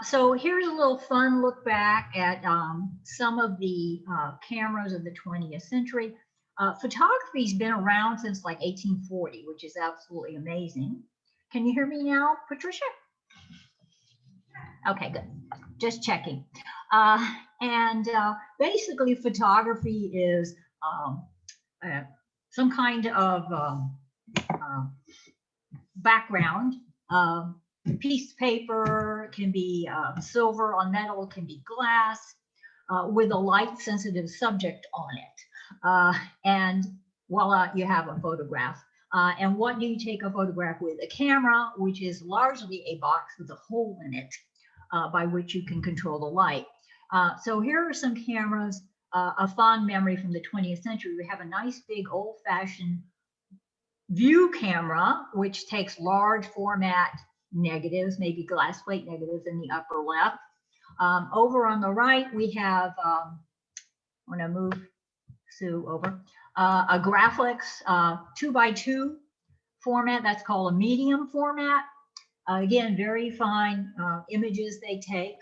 So here's a little fun look back at some of the cameras of the 20th century. Photography's been around since like 1840, which is absolutely amazing. Can you hear me now, Patricia? Okay, good. Just checking. And basically, photography is some kind of background. Piece of paper can be silver on metal, can be glass, with a light sensitive subject on it. And voila, you have a photograph. And what do you take a photograph with? A camera, which is largely a box with a hole in it, by which you can control the light. So here are some cameras, a fond memory from the 20th century. We have a nice big old-fashioned view camera, which takes large format negatives, maybe glass plate negatives in the upper left. Over on the right, we have, I'm going to move Sue over, a Graphics 2x2 format. That's called a medium format. Again, very fine images they take.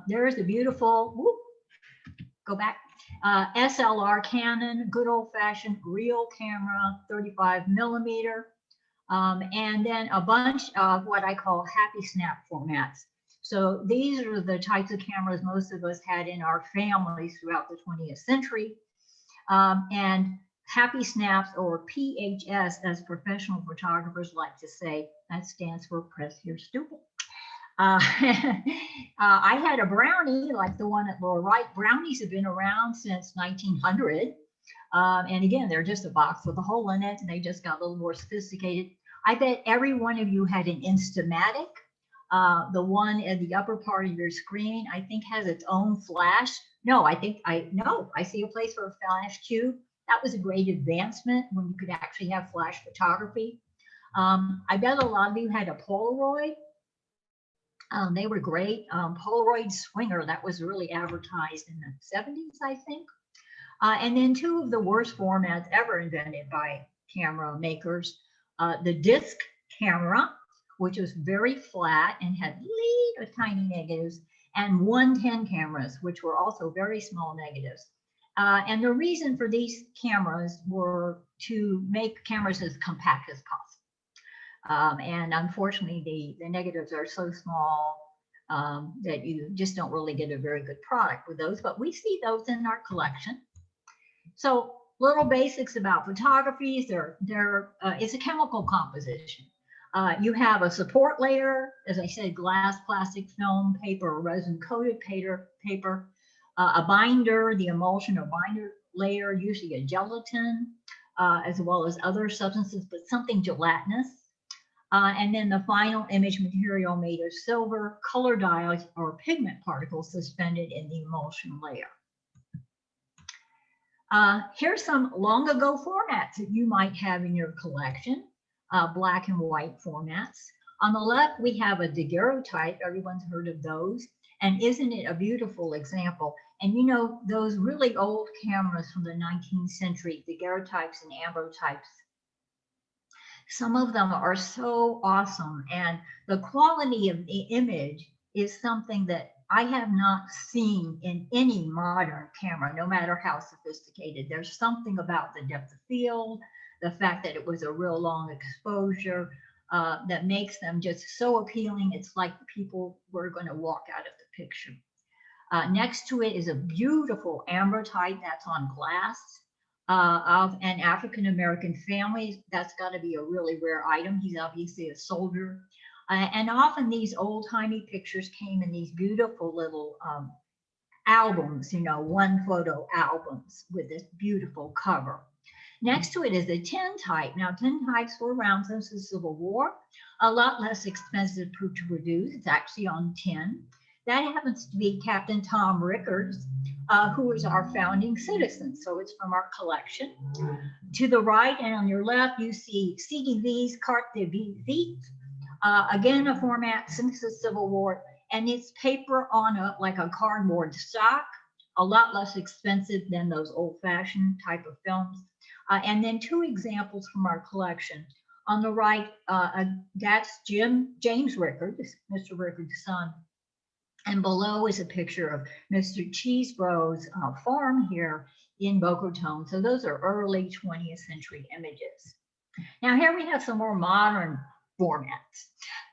There's a beautiful, whoop, go back, SLR Canon, good old-fashioned real camera, 35 millimeter. And then a bunch of what I call happy snap formats. So these are the types of cameras most of us had in our families throughout the 20th century. And happy snaps, or PHS, as professional photographers like to say, that stands for press here stupid. I had a Brownie like the one at lower right. Brownies have been around since 1900. And again, they're just a box with a hole in it, and they just got a little more sophisticated. I bet every one of you had an Instamatic. The one at the upper part of your screen, I think, has its own flash. No, I see a place for a flash too. That was a great advancement when you could actually have flash photography. I bet a lot of you had a Polaroid. They were great. Polaroid Swinger, that was really advertised in the 70s, I think. And then two of the worst formats ever invented by camera makers. The disc camera, which was very flat and had little tiny negatives, and 110 cameras, which were also very small negatives. And the reason for these cameras were to make cameras as compact as possible. And unfortunately, the negatives are so small that you just don't really get a very good product with those, but we see those in our collection. So little basics about photography. It's a chemical composition. You have a support layer, as I said, glass, plastic, film, paper, resin-coated paper, a binder, the emulsion or binder layer, usually a gelatin, as well as other substances, but something gelatinous. And then the final image material made of silver, color dyes, or pigment particles suspended in the emulsion layer. Here's some long ago formats that you might have in your collection, black and white formats. On the left, we have a daguerreotype. Everyone's heard of those. And isn't it a beautiful example? And you know, those really old cameras from the 19th century, daguerreotypes and ambrotypes, some of them are so awesome. And the quality of the image is something that I have not seen in any modern camera, no matter how sophisticated. There's something about the depth of field, the fact that it was a real long exposure, that makes them just so appealing. It's like people were going to walk out of the picture. Next to it is a beautiful ambrotype that's on glass of an African-American family. That's got to be a really rare item. He's obviously a soldier. And often these old-timey pictures came in these beautiful little albums, you know, one photo albums with this beautiful cover. Next to it is a tintype. Now, tintypes were around since the Civil War, a lot less expensive to produce. It's actually on tin. That happens to be Captain Tom Rickards, who was our founding citizen. So it's from our collection. To the right and on your left, you see CDV's Carte de Visite. Again, a format since the Civil War, and it's paper on like a cardboard stock, a lot less expensive than those old-fashioned type of films. And then two examples from our collection. On the right, that's James Rickards, Mr. Rickards' son, And below is a picture of Mr. Cheesebro's farm here in Boca Raton. So those are early 20th century images. Now here we have some more modern formats.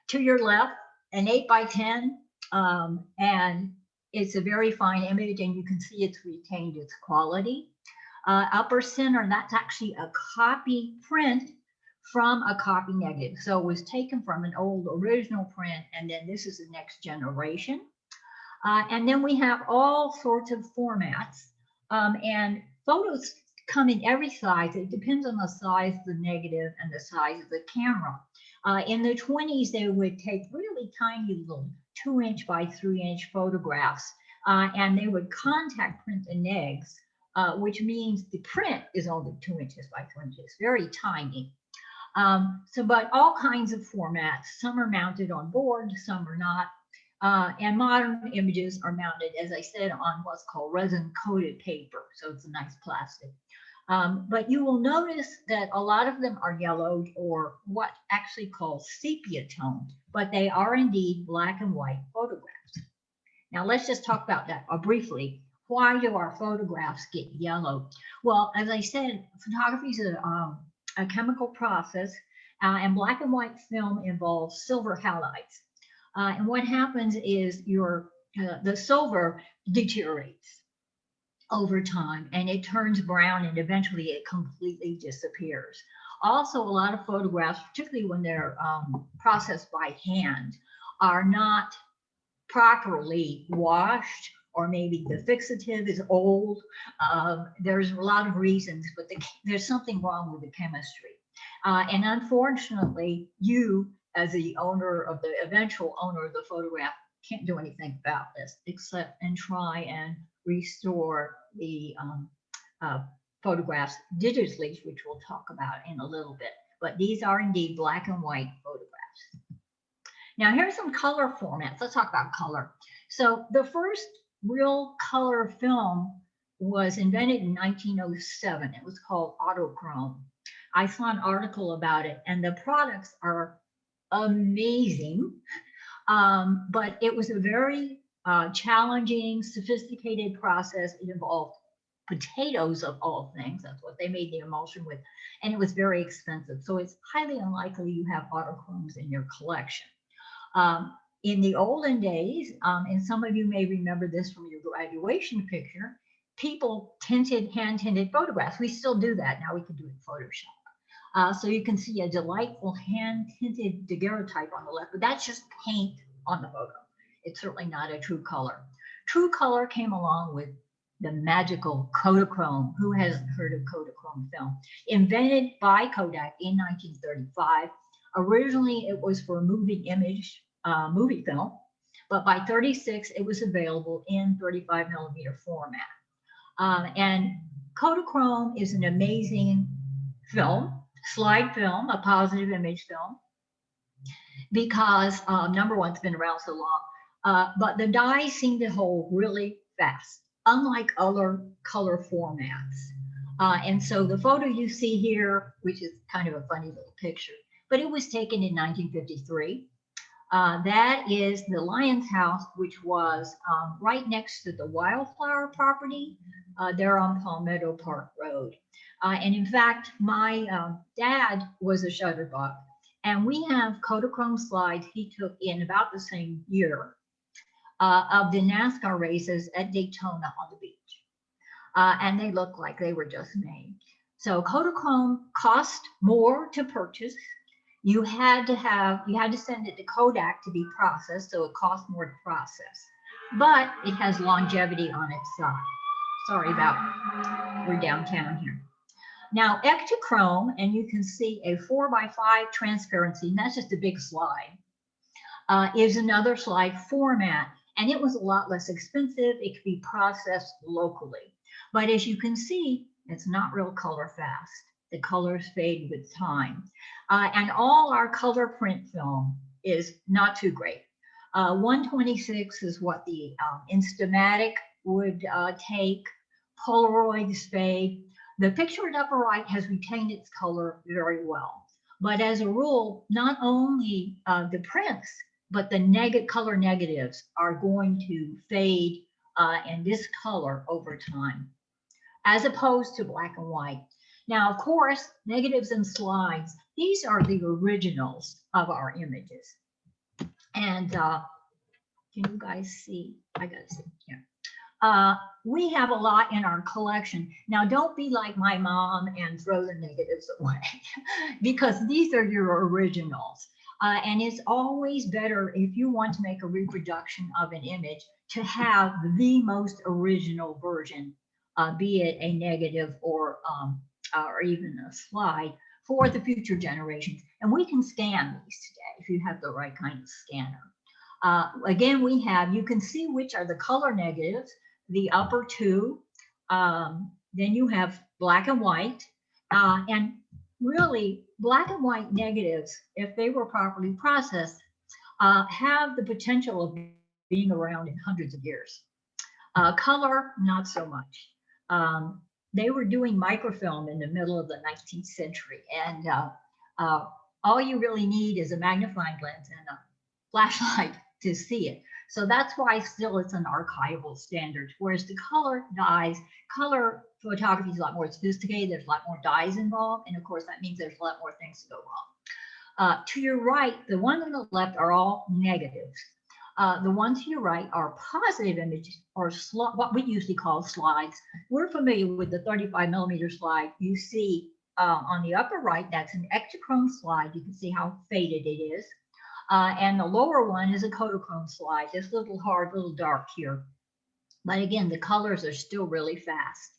To your left, an 8x10, and it's a very fine image, and you can see it's retained its quality. Upper center, that's actually a copy print from a copy negative. So it was taken from an old original print, and then this is the next generation. And then we have all sorts of formats, and photos come in every size. It depends on the size of the negative and the size of the camera. In the 20s, they would take really tiny little 2-inch by 3-inch photographs, and they would contact print the negs, which means the print is only 2 inches by 2 inches, very tiny. But all kinds of formats. Some are mounted on board, some are not. And modern images are mounted, as I said, on what's called resin-coated paper. So it's a nice plastic. But you will notice that a lot of them are yellowed or what actually called sepia tone, but they are indeed black and white photographs. Now let's just talk about that briefly. Why do our photographs get yellow? Well, as I said, photography is a chemical process, and black and white film involves silver halides. And what happens is the silver deteriorates over time, and it turns brown, and eventually it completely disappears. Also, a lot of photographs, particularly when they're processed by hand, are not properly washed, or maybe the fixative is old. There's a lot of reasons, but there's something wrong with the chemistry. And unfortunately, you, as the owner of the eventual owner of the photograph, can't do anything about this except and try and restore the photographs digitally, which we'll talk about in a little bit. But these are indeed black and white photographs. Now here's some color formats. Let's talk about color. So the first real color film was invented in 1907. It was called autochrome. I saw an article about it, and the products are amazing. But it was a very challenging, sophisticated process. It involved potatoes of all things. That's what they made the emulsion with. And it was very expensive. So it's highly unlikely you have autochromes in your collection. In the olden days, and some of you may remember this from your graduation picture, people hand-tinted photographs. We still do that. Now we can do it in Photoshop. So you can see a delightful hand-tinted daguerreotype on the left, but that's just paint on the photo. It's certainly not a true color. True color came along with the magical Kodachrome. Who hasn't heard of Kodachrome film? Invented by Kodak in 1935. Originally, it was for moving image movie film, but by 36, it was available in 35 millimeter format. And Kodachrome is an amazing film, slide film, a positive image film, because number one, it's been around so long, but the dyes seem to hold really fast, unlike other color formats. And so the photo you see here, which is kind of a funny little picture, but it was taken in 1953. That is the Lyons House, which was right next to the Wildflower property there on Palmetto Park Road. And in fact, my dad was a shutterbuck, and we have Kodachrome slides he took in about the same year of the NASCAR races at Daytona on the beach. And they look like they were just made. So Kodachrome cost more to purchase. You had to send it to Kodak to be processed, so it cost more to process. But it has longevity on its side. Sorry we're downtown here. Now, Ektachrome, and you can see a 4x5 transparency, and that's just a big slide, is another slide format, and it was a lot less expensive. It could be processed locally. But as you can see, it's not real color fast. The colors fade with time. And all our color print film is not too great. 126 is what the Instamatic would take. Polaroids fade. The picture at upper right has retained its color very well. But as a rule, not only the prints but the color negatives are going to fade and discolor over time, as opposed to black and white. Now, of course, negatives and slides, these are the originals of our images. And can you guys see? I gotta see, yeah. We have a lot in our collection. Now, don't be like my mom and throw the negatives away because these are your originals. And it's always better if you want to make a reproduction of an image to have the most original version, be it a negative or even a slide for the future generations. And we can scan these today if you have the right kind of scanner. Again, you can see which are the color negatives, the upper two. Then you have black and white. And really, black and white negatives, if they were properly processed, have the potential of being around in hundreds of years. Color, not so much. They were doing microfilm in the middle of the 19th century, and all you really need is a magnifying lens and a flashlight to see it. So that's why still it's an archival standard, whereas the color dyes, color photography is a lot more sophisticated. There's a lot more dyes involved, and of course that means there's a lot more things to go wrong. To your right, the one on the left are all negatives. The ones to your right are positive images, or what we usually call slides. We're familiar with the 35mm slide. You see on the upper right, that's an Ektachrome slide. You can see how faded it is. And the lower one is a Kodachrome slide. It's a little hard, a little dark here. But again, the colors are still really fast.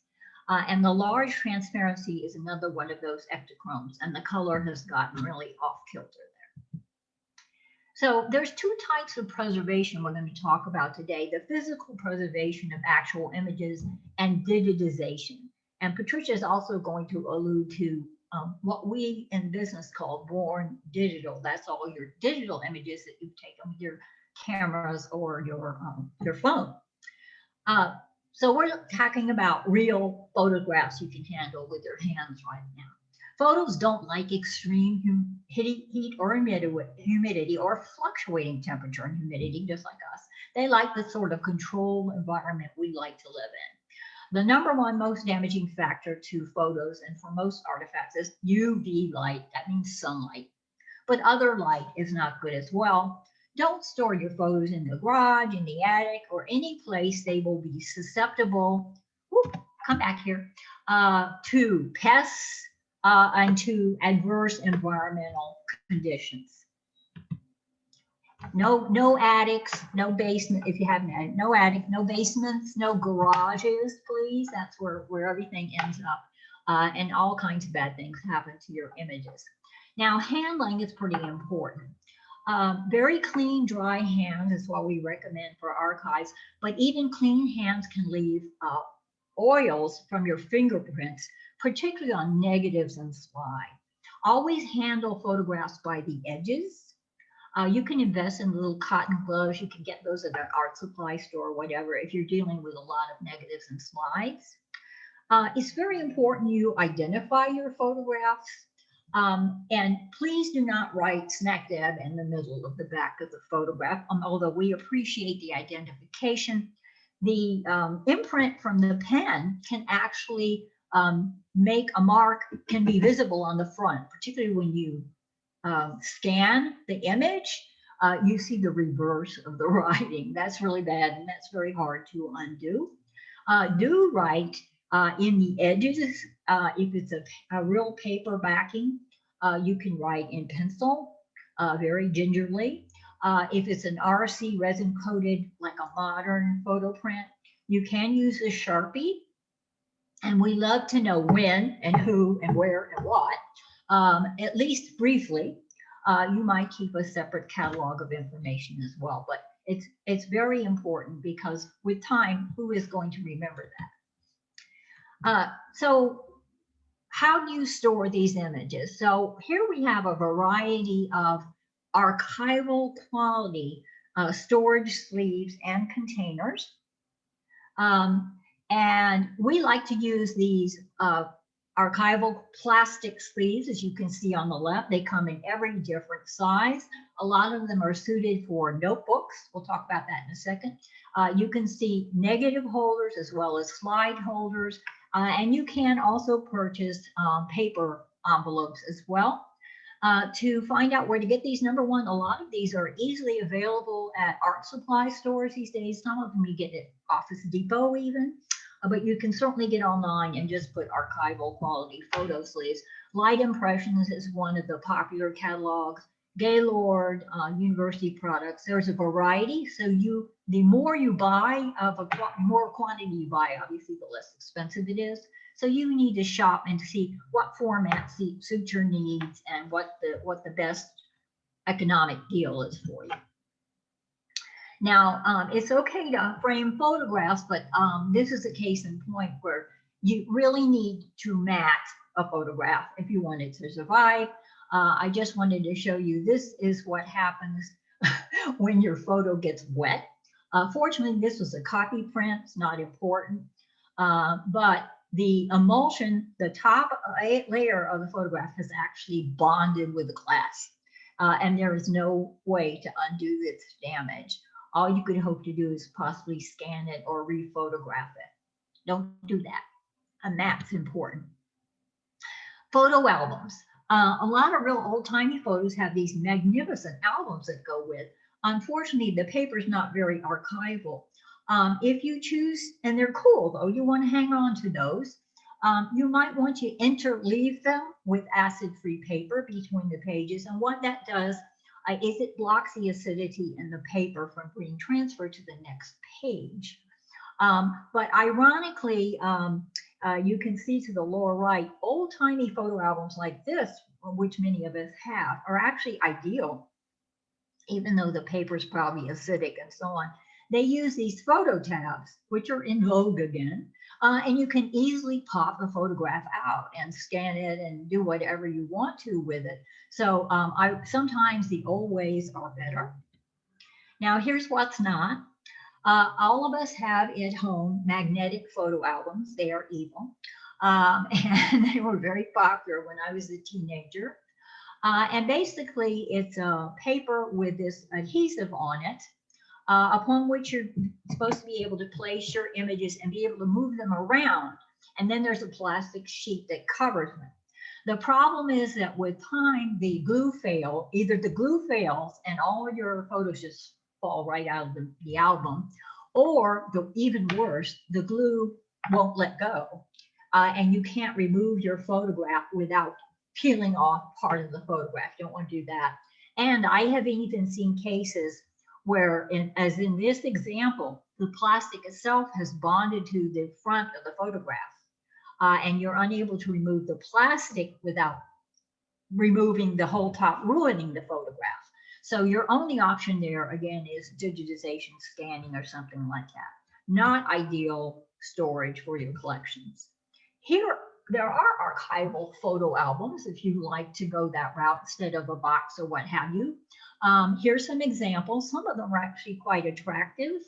And the large transparency is another one of those Ektachromes, and the color has gotten really off kilter there. So there's two types of preservation we're going to talk about today: the physical preservation of actual images and digitization. And Patricia is also going to allude to what we in business call born digital. That's all your digital images that you've taken with your cameras or your phone. So we're talking about real photographs you can handle with your hands right now. Photos don't like extreme heat or humidity or fluctuating temperature and humidity, just like us. They like the sort of controlled environment we like to live in. The number one most damaging factor to photos and for most artifacts is UV light. That means sunlight. But other light is not good as well. Don't store your photos in the garage, in the attic, or any place they will be susceptible, come back here, to pests and to adverse environmental conditions. No attics, no basement. If you have an attic, no attic, no basements, no garages, please. That's where everything ends up. And all kinds of bad things happen to your images. Now, handling is pretty important. Very clean, dry hands is what we recommend for archives, but even clean hands can leave oils from your fingerprints, particularly on negatives and slide. Always handle photographs by the edges. You can invest in little cotton gloves. You can get those at an art supply store or whatever if you're dealing with a lot of negatives and slides. It's very important you identify your photographs. And please do not write smack dab in the middle of the back of the photograph, although we appreciate the identification. The imprint from the pen can actually make a mark, can be visible on the front, particularly when you scan the image. You see the reverse of the writing. That's really bad, and that's very hard to undo. Do write in the edges. If it's a real paper backing, you can write in pencil very gingerly. If it's an RC resin coated, like a modern photo print, you can use a Sharpie. And we love to know when and who and where and what, at least briefly. You might keep a separate catalog of information as well, but it's very important because with time, who is going to remember that? So how do you store these images? So here we have a variety of archival quality storage sleeves and containers. And we like to use these archival plastic sleeves, as you can see on the left. They come in every different size. A lot of them are suited for notebooks. We'll talk about that in a second. You can see negative holders as well as slide holders. And you can also purchase paper envelopes as well. To find out where to get these, number one, a lot of these are easily available at art supply stores these days. Some of them you get at Office Depot even. But you can certainly get online and just put archival quality photo sleeves. Light Impressions is one of the popular catalogs. Gaylord, University Products. There's a variety. So the more you buy, more quantity you buy, obviously, the less expensive it is. So you need to shop and see what format suits your needs and what the best economic deal is for you. Now, it's okay to frame photographs, but this is a case in point where you really need to match a photograph if you want it to survive. I just wanted to show you, this is what happens when your photo gets wet. Fortunately, this was a copy print, it's not important, but the emulsion, the top layer of the photograph has actually bonded with the glass, and there is no way to undo this damage. All you could hope to do is possibly scan it or rephotograph it. Don't do that, and that's important. Photo albums. A lot of real old-timey photos have these magnificent albums that go with. Unfortunately, the paper's not very archival. If you choose, and they're cool though, you want to hang on to those, you might want to interleave them with acid-free paper between the pages. And what that does is it blocks the acidity in the paper from being transferred to the next page. But ironically, you can see to the lower right, old-timey photo albums like this, which many of us have, are actually ideal, even though the paper is probably acidic and so on. They use these photo tabs, which are in vogue again, and you can easily pop the photograph out and scan it and do whatever you want to with it. So sometimes the old ways are better. Now here's what's not. All of us have at home magnetic photo albums. They are evil, and they were very popular when I was a teenager. And basically, it's a paper with this adhesive on it, upon which you're supposed to be able to place your images and be able to move them around. And then there's a plastic sheet that covers them. The problem is that with time, the glue either the glue fails and all of your photos just fall right out of the album, or even worse, the glue won't let go, and you can't remove your photograph without peeling off part of the photograph. You don't want to do that. And I have even seen cases where, as in this example, the plastic itself has bonded to the front of the photograph, and you're unable to remove the plastic without removing the whole top, ruining the photograph. So your only option there, again, is digitization, scanning, or something like that. Not ideal storage for your collections. Here, there are archival photo albums if you like to go that route instead of a box or what have you. Here's some examples. Some of them are actually quite attractive.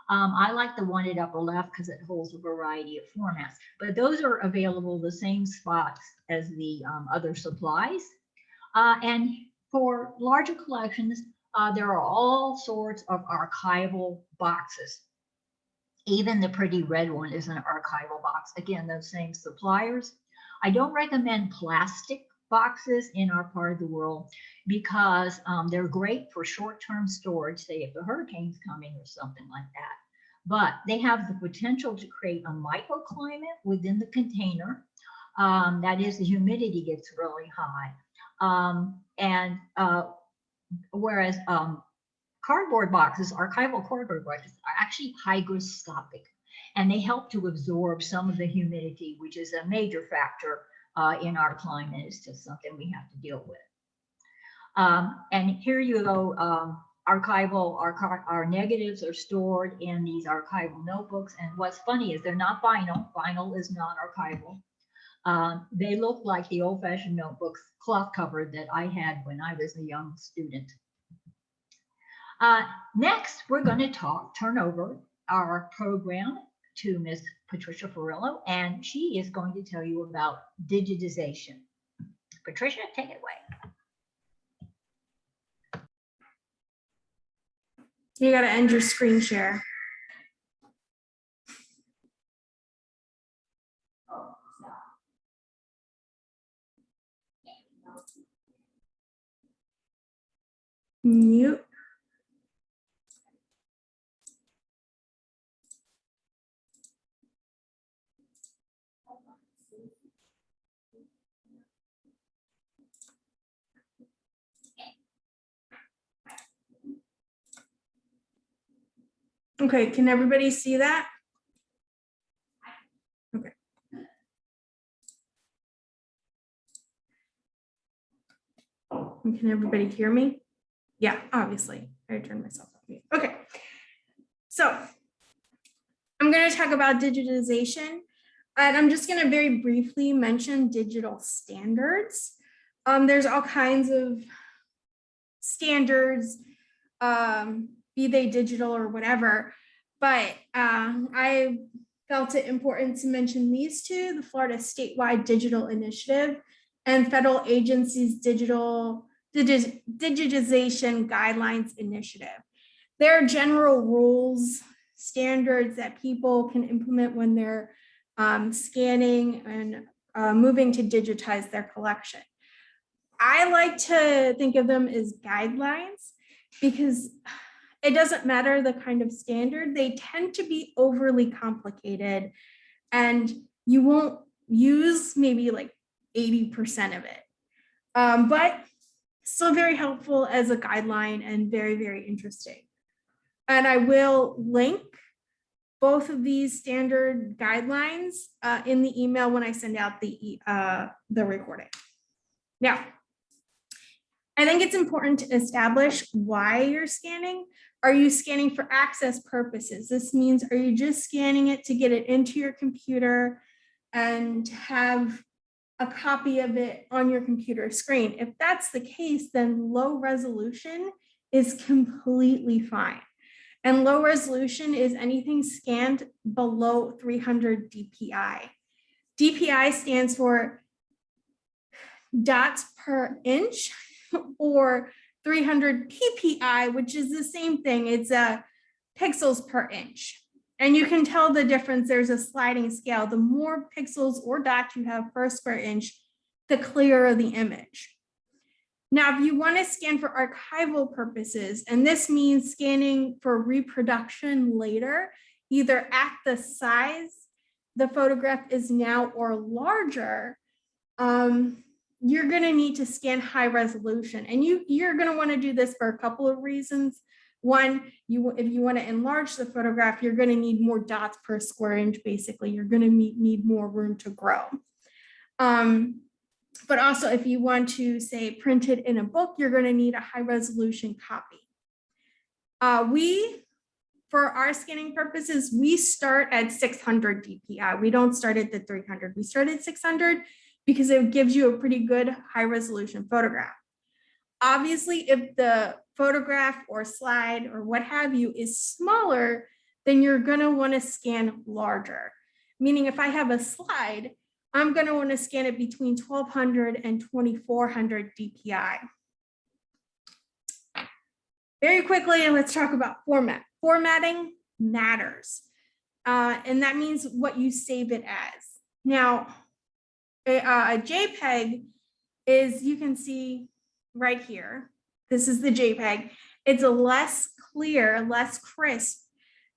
I like the one at upper left because it holds a variety of formats, but those are available the same spots as the other supplies. And for larger collections, there are all sorts of archival boxes. Even the pretty red one is an archival box. Again, those same suppliers. I don't recommend plastic boxes in our part of the world because they're great for short-term storage, say if the hurricane's coming or something like that. But they have the potential to create a microclimate within the container. That is, the humidity gets really high. Whereas cardboard boxes, archival cardboard boxes, are actually hygroscopic, and they help to absorb some of the humidity, which is a major factor in our climate. It's just something we have to deal with. And here you go, our negatives are stored in these archival notebooks. And what's funny is they're not vinyl. Vinyl is not archival. They look like the old-fashioned notebooks, cloth covered, that I had when I was a young student. Next, we're going to turn over our program to Miss Patricia Fiorillo, and she is going to tell you about digitization. Patricia, take it away. You got to end your screen share. Mute. Okay, can everybody see that? Okay. And can everybody hear me? Yeah, obviously. I turned myself off mute. Okay. So I'm going to talk about digitization, and I'm just going to very briefly mention digital standards. There's all kinds of standards, be they digital or whatever, but I felt it important to mention these two: the Florida Statewide Digital Initiative and Federal Agency's Digitization Guidelines Initiative. There are general rules, standards that people can implement when they're scanning and moving to digitize their collection. I like to think of them as guidelines because it doesn't matter the kind of standard, they tend to be overly complicated and you won't use maybe like 80% of it. But still very helpful as a guideline and very, very interesting. And I will link both of these standard guidelines in the email when I send out the recording. Now, I think it's important to establish why you're scanning. Are you scanning for access purposes? This means, are you just scanning it to get it into your computer and have a copy of it on your computer screen? If that's the case, then low resolution is completely fine. And low resolution is anything scanned below 300 DPI. DPI stands for dots per inch, or 300 PPI, which is the same thing. It's pixels per inch. And you can tell the difference. There's a sliding scale. The more pixels or dots you have per square inch, the clearer the image. Now, if you want to scan for archival purposes, and this means scanning for reproduction later, either at the size the photograph is now or larger, you're going to need to scan high resolution. And you're going to want to do this for a couple of reasons. One, if you want to enlarge the photograph, you're going to need more dots per square inch. Basically, you're going to need more room to grow. But also, if you want to, say, print it in a book, you're going to need a high resolution copy. For our scanning purposes, we start at 600 DPI. We don't start at the 300. We start at 600 because it gives you a pretty good high resolution photograph. Obviously, if the photograph or slide or what have you is smaller, then you're going to want to scan larger. Meaning, if I have a slide, I'm going to want to scan it between 1200 and 2400 DPI. Very quickly, let's talk about format. Formatting matters. And that means what you save it as. Now, a JPEG is, you can see right here, this is the JPEG. It's a less clear, less crisp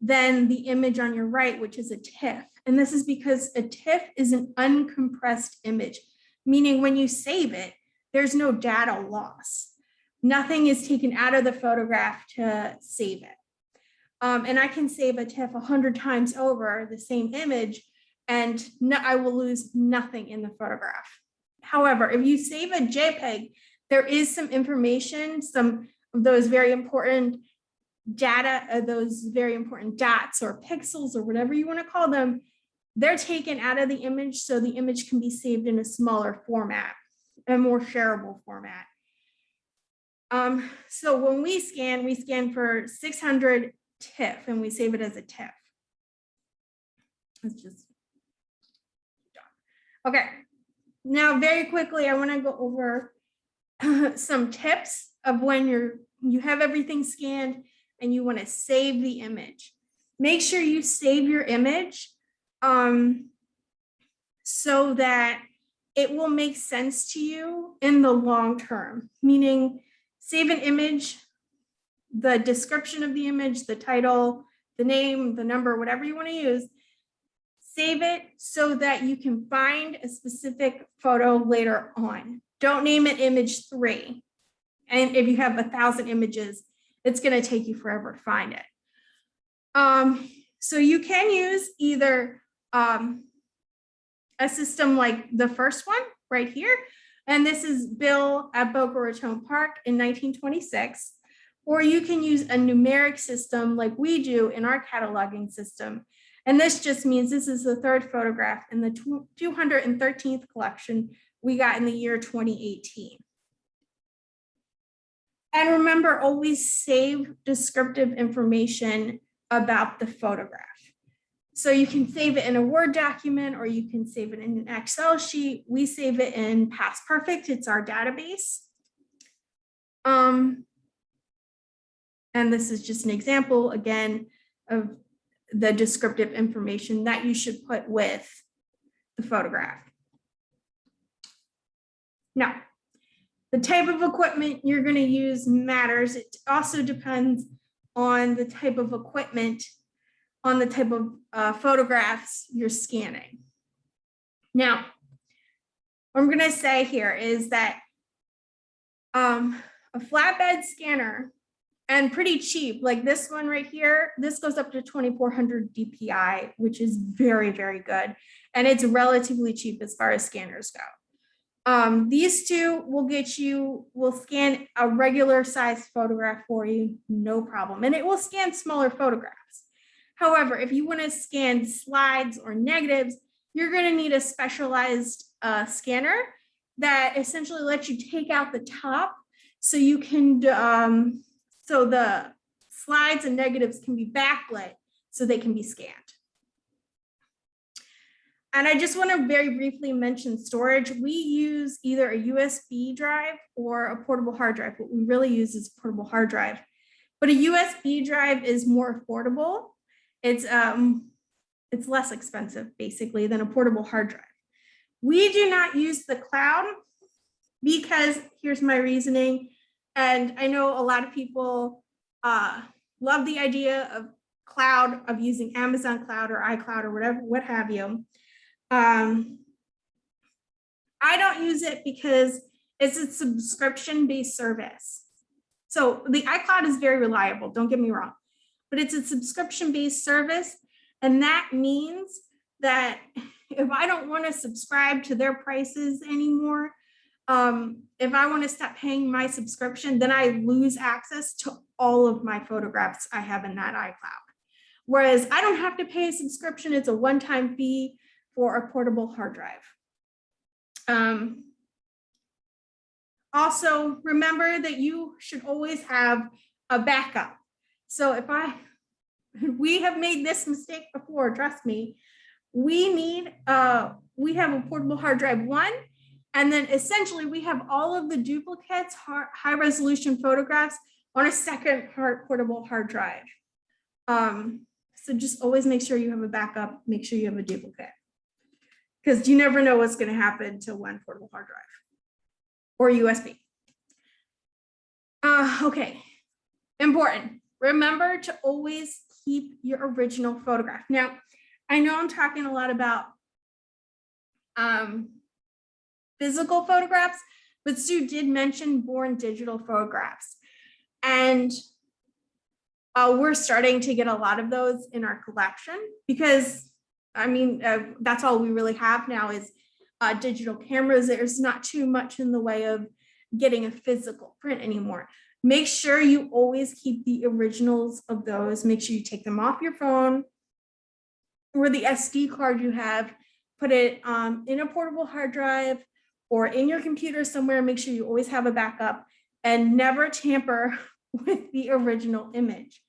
than the image on your right, which is a TIFF. And this is because a TIFF is an uncompressed image, meaning when you save it, there's no data loss. Nothing is taken out of the photograph to save it. And I can save a TIFF 100 times over the same image, and I will lose nothing in the photograph. However, if you save a JPEG, there is some information, some of those very important data, those very important dots or pixels or whatever you want to call them, they're taken out of the image so the image can be saved in a smaller format, a more shareable format. So when we scan for 600 TIFF and we save it as a TIFF. Let's just, okay. Now, very quickly, I want to go over some tips of when you have everything scanned and you want to save the image. Make sure you save your image so that it will make sense to you in the long term, meaning save an image, the description of the image, the title, the name, the number, whatever you want to use. Save it so that you can find a specific photo later on. Don't name it image 3. And if you have 1,000 images, it's going to take you forever to find it. So you can use either a system like the first one right here. And this is Bill at Boca Raton Park in 1926. Or you can use a numeric system like we do in our cataloging system. And this just means this is the 3rd photograph in the 213th collection we got in the year 2018. And remember, always save descriptive information about the photograph. So you can save it in a Word document or you can save it in an Excel sheet. We save it in Past Perfect. It's our database. And this is just an example, again, of the descriptive information that you should put with the photograph. Now, the type of equipment you're going to use matters. It also depends on the type of equipment, on the type of photographs you're scanning. Now, what I'm going to say here is that a flatbed scanner, and pretty cheap, like this one right here, this goes up to 2,400 DPI, which is very, very good. And it's relatively cheap as far as scanners go. These two will scan a regular size photograph for you, no problem. And it will scan smaller photographs. However, if you want to scan slides or negatives, you're going to need a specialized scanner that essentially lets you take out the top so you can, so the slides and negatives can be backlit so they can be scanned. And I just want to very briefly mention storage. We use either a USB drive or a portable hard drive. What we really use is a portable hard drive. But a USB drive is more affordable. It's less expensive, basically, than a portable hard drive. We do not use the cloud because here's my reasoning. And I know a lot of people love the idea of cloud, of using Amazon Cloud or iCloud or whatever, what have you. I don't use it because it's a subscription-based service. So the iCloud is very reliable, don't get me wrong, but it's a subscription-based service. And that means that if I don't want to subscribe to their prices anymore, if I want to stop paying my subscription, then I lose access to all of my photographs I have in that iCloud. Whereas I don't have to pay a subscription, it's a one-time fee for a portable hard drive. Also, remember that you should always have a backup. So we have made this mistake before, trust me. We have a portable hard drive 1, and then essentially we have all of the duplicates, high resolution photographs on a second portable hard drive. So just always make sure you have a backup, make sure you have a duplicate, because you never know what's going to happen to one portable hard drive or USB. Okay, important. Remember to always keep your original photograph. Now, I know I'm talking a lot about physical photographs, but Sue did mention born digital photographs. And we're starting to get a lot of those in our collection because, I mean, that's all we really have now is digital cameras. There's not too much in the way of getting a physical print anymore. Make sure you always keep the originals of those. Make sure you take them off your phone or the SD card you have, put it in a portable hard drive or in your computer somewhere. Make sure you always have a backup and never tamper with the original image.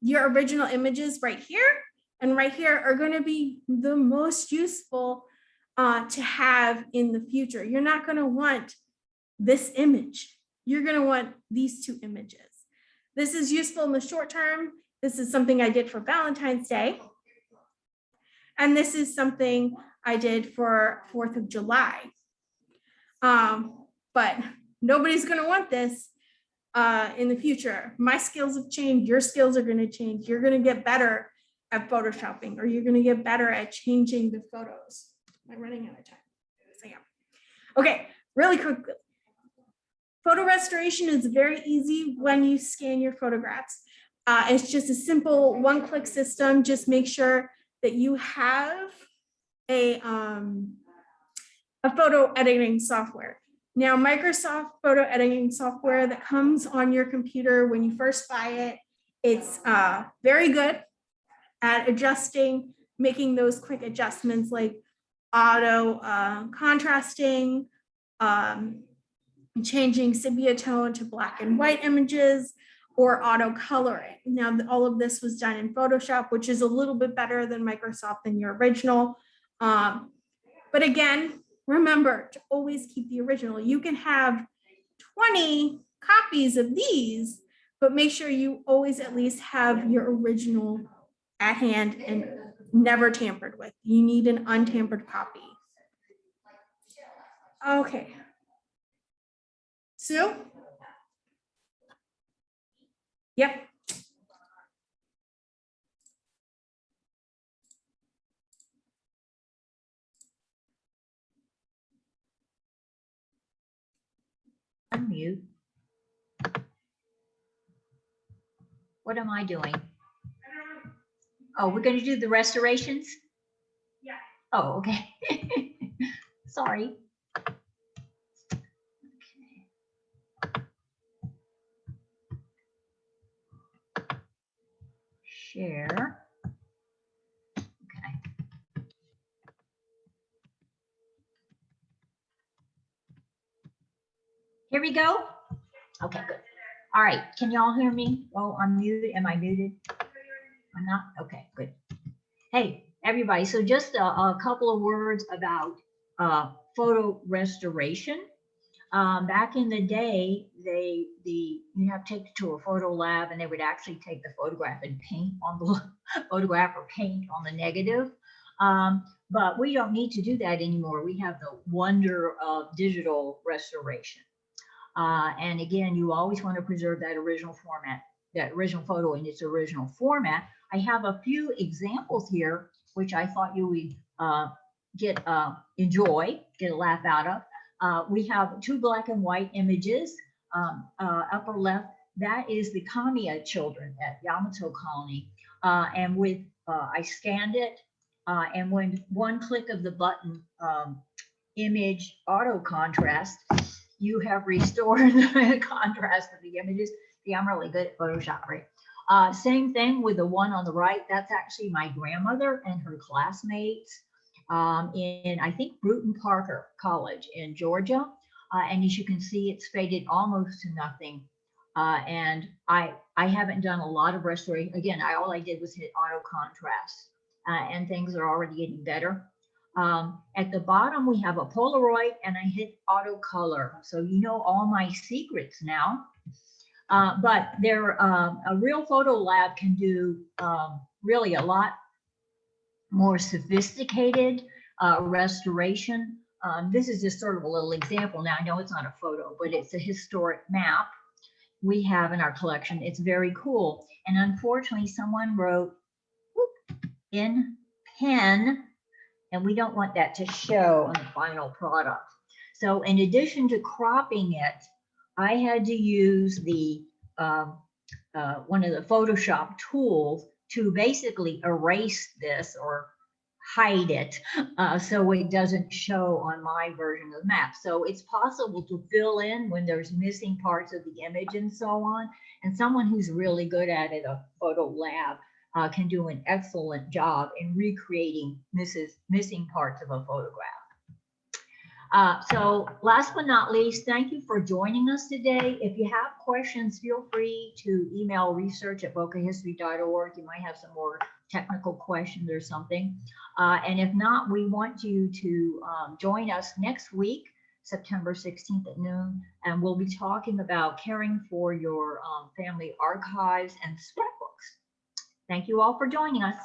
Your original images right here and right here are going to be the most useful to have in the future. You're not going to want this image. You're going to want these two images. This is useful in the short term. This is something I did for Valentine's Day. And this is something I did for 4th of July. But nobody's going to want this in the future. My skills have changed. Your skills are going to change. You're going to get better at photoshopping, or you're going to get better at changing the photos. Am I running out of time? So, yeah. Okay, really quickly. Photo restoration is very easy when you scan your photographs. It's just a simple one-click system. Just make sure that you have a photo editing software. Now, Microsoft photo editing software that comes on your computer when you first buy it, it's very good at adjusting, making those quick adjustments like auto contrasting, changing sepia tone to black and white images, or auto coloring. Now, all of this was done in Photoshop, which is a little bit better than Microsoft than your original. But again, remember to always keep the original. You can have 20 copies of these, but make sure you always at least have your original at hand and never tampered with. You need an untampered copy. Okay. Sue? Yep. Unmute. What am I doing? Oh, we're going to do the restorations? Yeah. Oh, okay. Sorry. Okay. Share. Okay. Here we go. Okay, good. All right. Can y'all hear me? Oh, I'm muted. Am I muted? I'm not? Okay, good. Hey, everybody. So just a couple of words about photo restoration. Back in the day, you have to take it to a photo lab, and they would actually take the photograph and paint on the photograph or paint on the negative. But we don't need to do that anymore. We have the wonder of digital restoration. And again, you always want to preserve that original format, that original photo in its original format. I have a few examples here, which I thought you would enjoy, get a laugh out of. We have two black and white images. Upper left, that is the Kamiya children at Yamato Colony. And with, I scanned it, and when one click of the button, image auto contrast, you have restored the contrast of the images. See, I'm really good at Photoshop, right? Same thing with the one on the right. That's actually my grandmother and her classmates in, I think, Bruton Parker College in Georgia. And as you can see, it's faded almost to nothing. And I haven't done a lot of restoration. Again, all I did was hit auto contrast, and things are already getting better. At the bottom, we have a Polaroid, and I hit auto color. So you know all my secrets now. But a real photo lab can do really a lot more sophisticated restoration. This is just sort of a little example. Now, I know it's not a photo, but it's a historic map we have in our collection. It's very cool. And unfortunately, someone wrote in pen, and we don't want that to show on the final product. So in addition to cropping it, I had to use the one of the Photoshop tools to basically erase this or hide it so it doesn't show on my version of the map. So it's possible to fill in when there's missing parts of the image and so on. And someone who's really good at it, a photo lab, can do an excellent job in recreating missing parts of a photograph. So last but not least, thank you for joining us today. If you have questions, feel free to email research@bocahistory.org. You might have some more technical questions or something. And if not, we want you to join us next week, September 16th at noon, and we'll be talking about caring for your family archives and scrapbooks. Thank you all for joining us.